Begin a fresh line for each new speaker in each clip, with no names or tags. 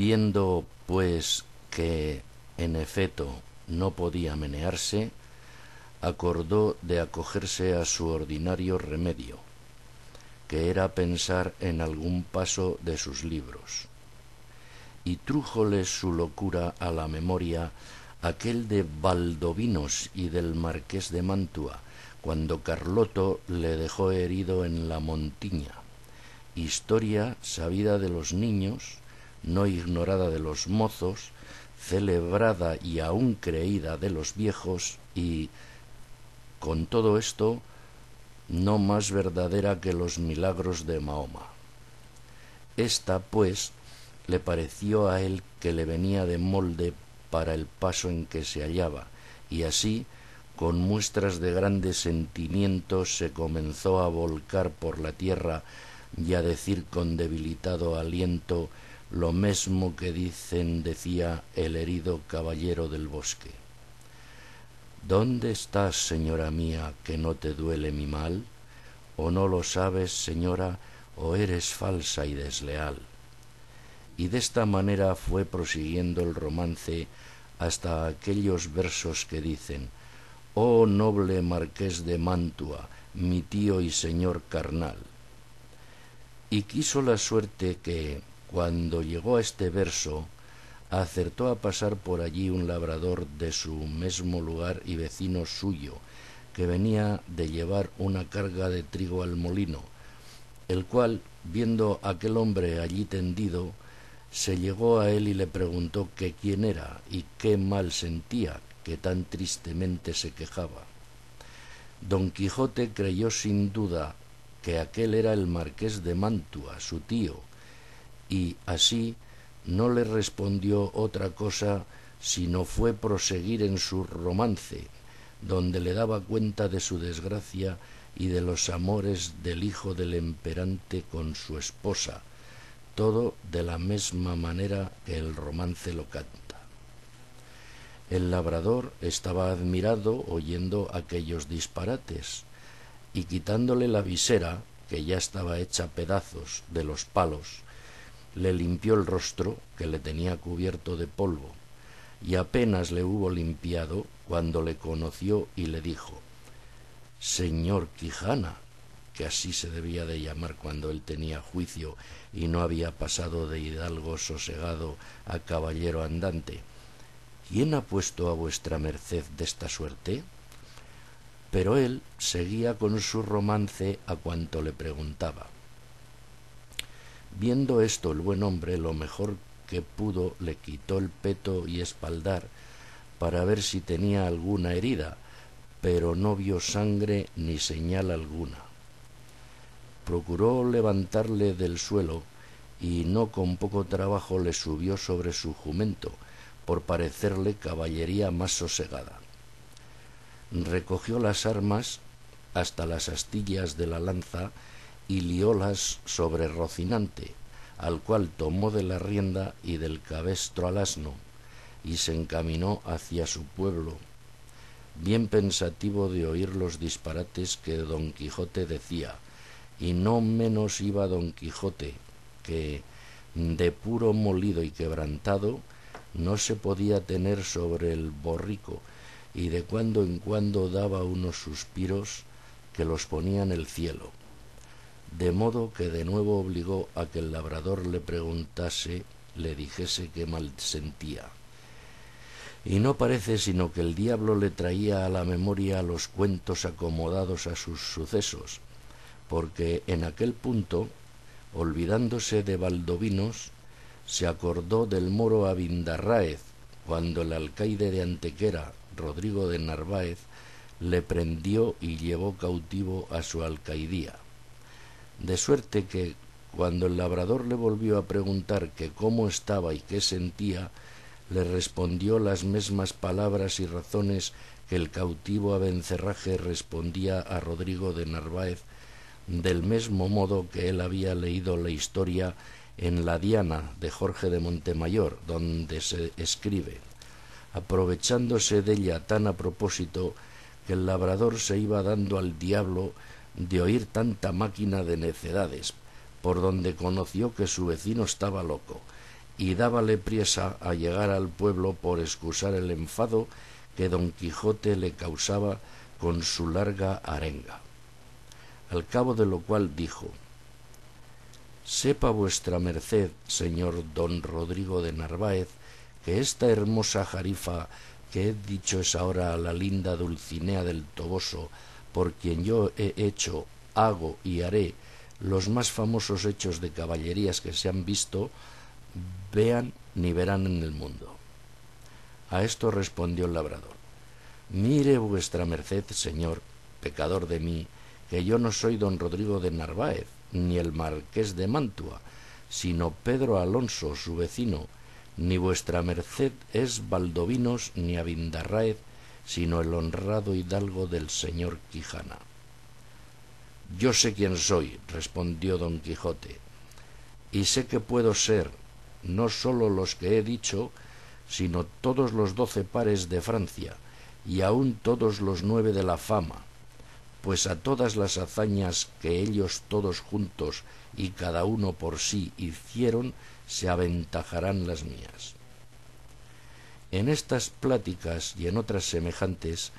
Viendo, pues, que en efecto no podía menearse, acordó de acogerse a su ordinario remedio, que era pensar en algún paso de sus libros. Y trújole su locura a la memoria aquel de Valdovinos y del marqués de Mantua, cuando Carloto le dejó herido en la Montiña, historia sabida de los niños, no ignorada de los mozos, celebrada y aún creída de los viejos, y, con todo esto, no más verdadera que los milagros de Mahoma. Esta, pues, le pareció a él que le venía de molde para el paso en que se hallaba, y así, con muestras de grandes sentimientos, se comenzó a volcar por la tierra y a decir con debilitado aliento lo mesmo que decía el herido caballero del bosque. ¿Dónde estás, señora mía, que no te duele mi mal? ¿O no lo sabes, señora, o eres falsa y desleal? Y de esta manera fue prosiguiendo el romance hasta aquellos versos que dicen: «Oh noble marqués de Mantua, mi tío y señor carnal». Y quiso la suerte que, cuando llegó a este verso, acertó a pasar por allí un labrador de su mesmo lugar y vecino suyo, que venía de llevar una carga de trigo al molino, el cual, viendo a aquel hombre allí tendido, se llegó a él y le preguntó que quién era y qué mal sentía, que tan tristemente se quejaba. Don Quijote creyó sin duda que aquel era el marqués de Mantua, su tío, y así no le respondió otra cosa sino fue proseguir en su romance, donde le daba cuenta de su desgracia y de los amores del hijo del emperante con su esposa, todo de la misma manera que el romance lo canta. El labrador estaba admirado oyendo aquellos disparates, y quitándole la visera, que ya estaba hecha pedazos de los palos, le limpió el rostro, que le tenía cubierto de polvo, y apenas le hubo limpiado cuando le conoció y le dijo: «Señor Quijana», que así se debía de llamar cuando él tenía juicio y no había pasado de hidalgo sosegado a caballero andante, «¿quién ha puesto a vuestra merced desta suerte?». Pero él seguía con su romance a cuanto le preguntaba. Viendo esto, el buen hombre lo mejor que pudo le quitó el peto y espaldar para ver si tenía alguna herida, pero no vio sangre ni señal alguna. Procuró levantarle del suelo y no con poco trabajo le subió sobre su jumento, por parecerle caballería más sosegada. Recogió las armas hasta las astillas de la lanza y liólas sobre Rocinante, al cual tomó de la rienda y del cabestro al asno, y se encaminó hacia su pueblo, bien pensativo de oír los disparates que don Quijote decía, y no menos iba don Quijote, que, de puro molido y quebrantado, no se podía tener sobre el borrico, y de cuando en cuando daba unos suspiros que los ponía en el cielo, de modo que de nuevo obligó a que el labrador le preguntase, le dijese qué mal sentía. Y no parece sino que el diablo le traía a la memoria los cuentos acomodados a sus sucesos, porque en aquel punto, olvidándose de Valdovinos, se acordó del moro Abindarráez, cuando el alcaide de Antequera, Rodrigo de Narváez, le prendió y llevó cautivo a su alcaidía. De suerte que, cuando el labrador le volvió a preguntar que cómo estaba y qué sentía, le respondió las mesmas palabras y razones que el cautivo Abencerraje respondía a Rodrigo de Narváez, del mismo modo que él había leído la historia en La Diana de Jorge de Montemayor, donde se escribe, aprovechándose de ella tan a propósito que el labrador se iba dando al diablo de oír tanta máquina de necedades, por donde conoció que su vecino estaba loco, y dábale priesa a llegar al pueblo por excusar el enfado que don Quijote le causaba con su larga arenga. Al cabo de lo cual dijo: «Sepa vuestra merced, señor don Rodrigo de Narváez, que esta hermosa jarifa que he dicho es ahora la linda Dulcinea del Toboso, por quien yo he hecho, hago y haré los más famosos hechos de caballerías que se han visto, vean ni verán en el mundo». A esto respondió el labrador: «Mire vuestra merced, señor, pecador de mí, que yo no soy don Rodrigo de Narváez, ni el marqués de Mantua, sino Pedro Alonso, su vecino, ni vuestra merced es Valdovinos ni Abindarráez, sino el honrado hidalgo del señor Quijana». «Yo sé quién soy», respondió don Quijote, «y sé que puedo ser no sólo los que he dicho, sino todos los 12 pares de Francia, y aun todos los 9 de la fama, pues a todas las hazañas que ellos todos juntos y cada uno por sí hicieron, se aventajarán las mías». En estas pláticas y en otras semejantes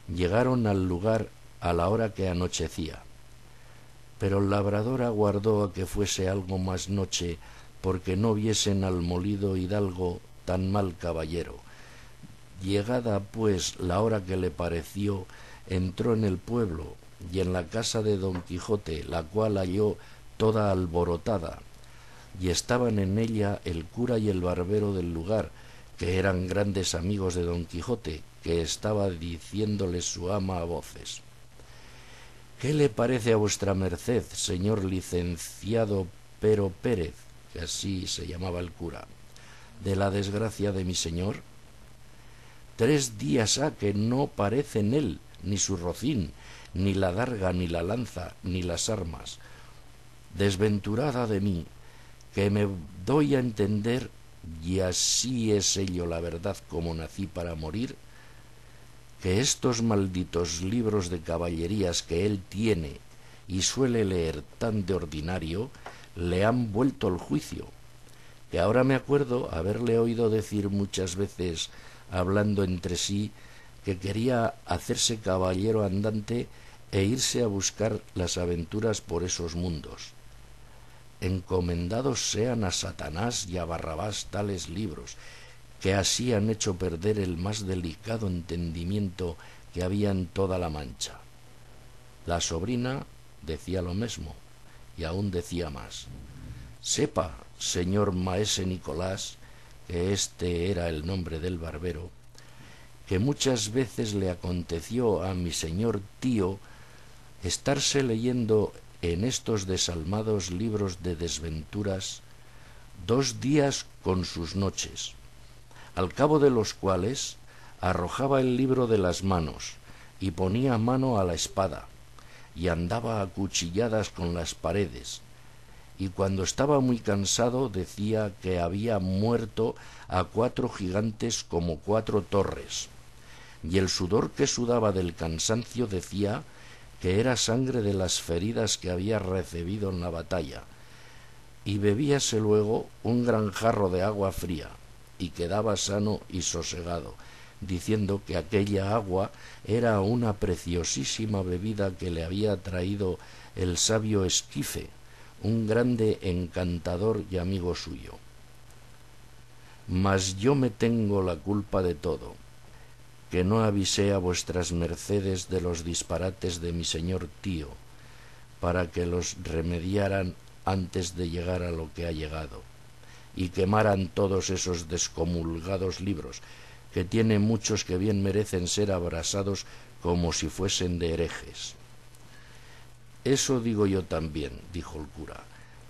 llegaron al lugar a la hora que anochecía, pero el labrador aguardó a que fuese algo más noche, porque no viesen al molido hidalgo tan mal caballero. Llegada pues la hora que le pareció, entró en el pueblo y en la casa de don Quijote, la cual halló toda alborotada, y estaban en ella el cura y el barbero del lugar, que eran grandes amigos de don Quijote, que estaba diciéndole su ama a voces: «¿Qué le parece a vuestra merced, señor licenciado Pero Pérez», que así se llamaba el cura, «de la desgracia de mi señor? 3 días ha que no parece en él ni su rocín, ni la darga, ni la lanza, ni las armas. Desventurada de mí, que me doy a entender, y así es ello la verdad como nací para morir, que estos malditos libros de caballerías que él tiene y suele leer tan de ordinario, le han vuelto el juicio, que ahora me acuerdo haberle oído decir muchas veces, hablando entre sí, que quería hacerse caballero andante e irse a buscar las aventuras por esos mundos. Encomendados sean a Satanás y a Barrabás tales libros, que así han hecho perder el más delicado entendimiento que había en toda la Mancha». La sobrina decía lo mismo, y aún decía más: «Sepa, señor maese Nicolás», que este era el nombre del barbero, «que muchas veces le aconteció a mi señor tío estarse leyendo en estos desalmados libros de desventuras 2 días con sus noches, al cabo de los cuales arrojaba el libro de las manos y ponía mano a la espada y andaba a cuchilladas con las paredes, y cuando estaba muy cansado decía que había muerto a 4 gigantes como 4 torres, y el sudor que sudaba del cansancio decía que era sangre de las feridas que había recibido en la batalla, y bebíase luego un gran jarro de agua fría, y quedaba sano y sosegado, diciendo que aquella agua era una preciosísima bebida que le había traído el sabio Esquife, un grande encantador y amigo suyo. Mas yo me tengo la culpa de todo, que no avisé a vuestras mercedes de los disparates de mi señor tío, para que los remediaran antes de llegar a lo que ha llegado, y quemaran todos esos descomulgados libros, que tiene muchos que bien merecen ser abrasados como si fuesen de herejes». «Eso digo yo también», dijo el cura,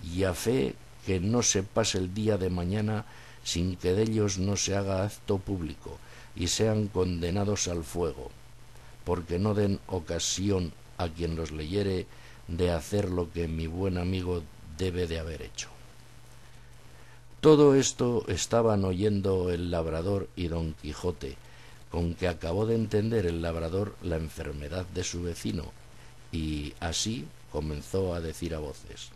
«y a fe que no se pase el día de mañana sin que de ellos no se haga acto público y sean condenados al fuego, porque no den ocasión a quien los leyere de hacer lo que mi buen amigo debe de haber hecho». Todo esto estaban oyendo el labrador y don Quijote, con que acabó de entender el labrador la enfermedad de su vecino, y así comenzó a decir a voces: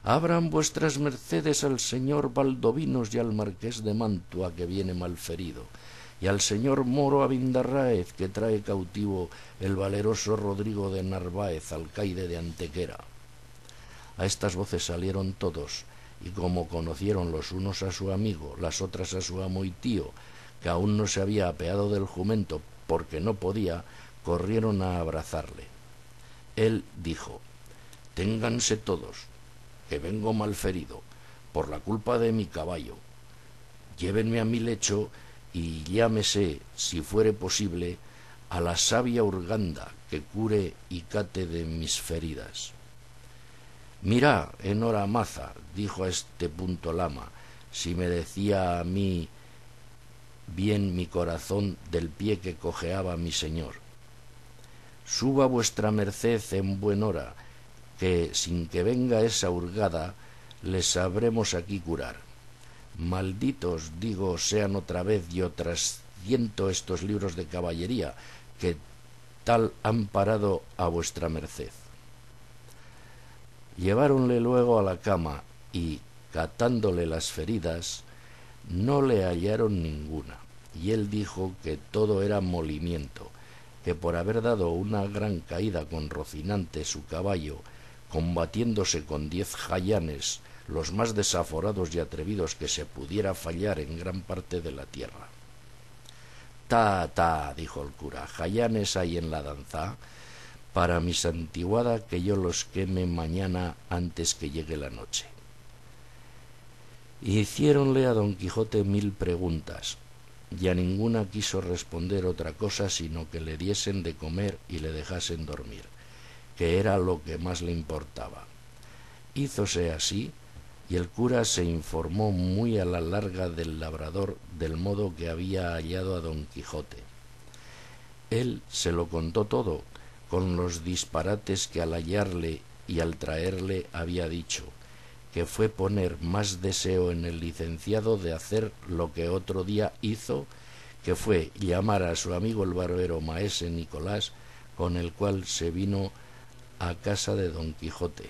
Abran vuestras mercedes al señor Valdovinos y al marqués de Mantua, que viene malferido, y al señor Moro Abindarráez, que trae cautivo el valeroso Rodrigo de Narváez, alcaide de Antequera. A estas voces salieron todos, y como conocieron los unos a su amigo, las otras a su amo y tío, que aún no se había apeado del jumento porque no podía, corrieron a abrazarle. Él dijo: ténganse todos, que vengo malferido, por la culpa de mi caballo. Llévenme a mi lecho y llámese, si fuere posible, a la sabia Urganda, que cure y cate de mis feridas. Mira, Enora Maza, dijo a este punto el ama, si me decía a mí bien mi corazón del pie que cojeaba mi señor. Suba vuestra merced en buen hora, que sin que venga esa hurgada, les sabremos aquí curar. Malditos, digo, sean otra vez y otras 100 estos libros de caballería, que tal han parado a vuestra merced. Lleváronle luego a la cama y, catándole las feridas, no le hallaron ninguna, y él dijo que todo era molimiento, que por haber dado una gran caída con Rocinante su caballo, combatiéndose con 10 jayanes, los más desaforados y atrevidos que se pudiera fallar en gran parte de la tierra. Ta, dijo el cura, jayanes hay en la danza, para mi santiguada que yo los queme mañana antes que llegue la noche. Hiciéronle a don Quijote 1000 preguntas, y a ninguna quiso responder otra cosa sino que le diesen de comer y le dejasen dormir, que era lo que más le importaba. Hízose así, y el cura se informó muy a la larga del labrador del modo que había hallado a don Quijote. Él se lo contó todo, con los disparates que al hallarle y al traerle había dicho, que fue poner más deseo en el licenciado de hacer lo que otro día hizo, que fue llamar a su amigo el barbero maese Nicolás, con el cual se vino a casa de don Quijote.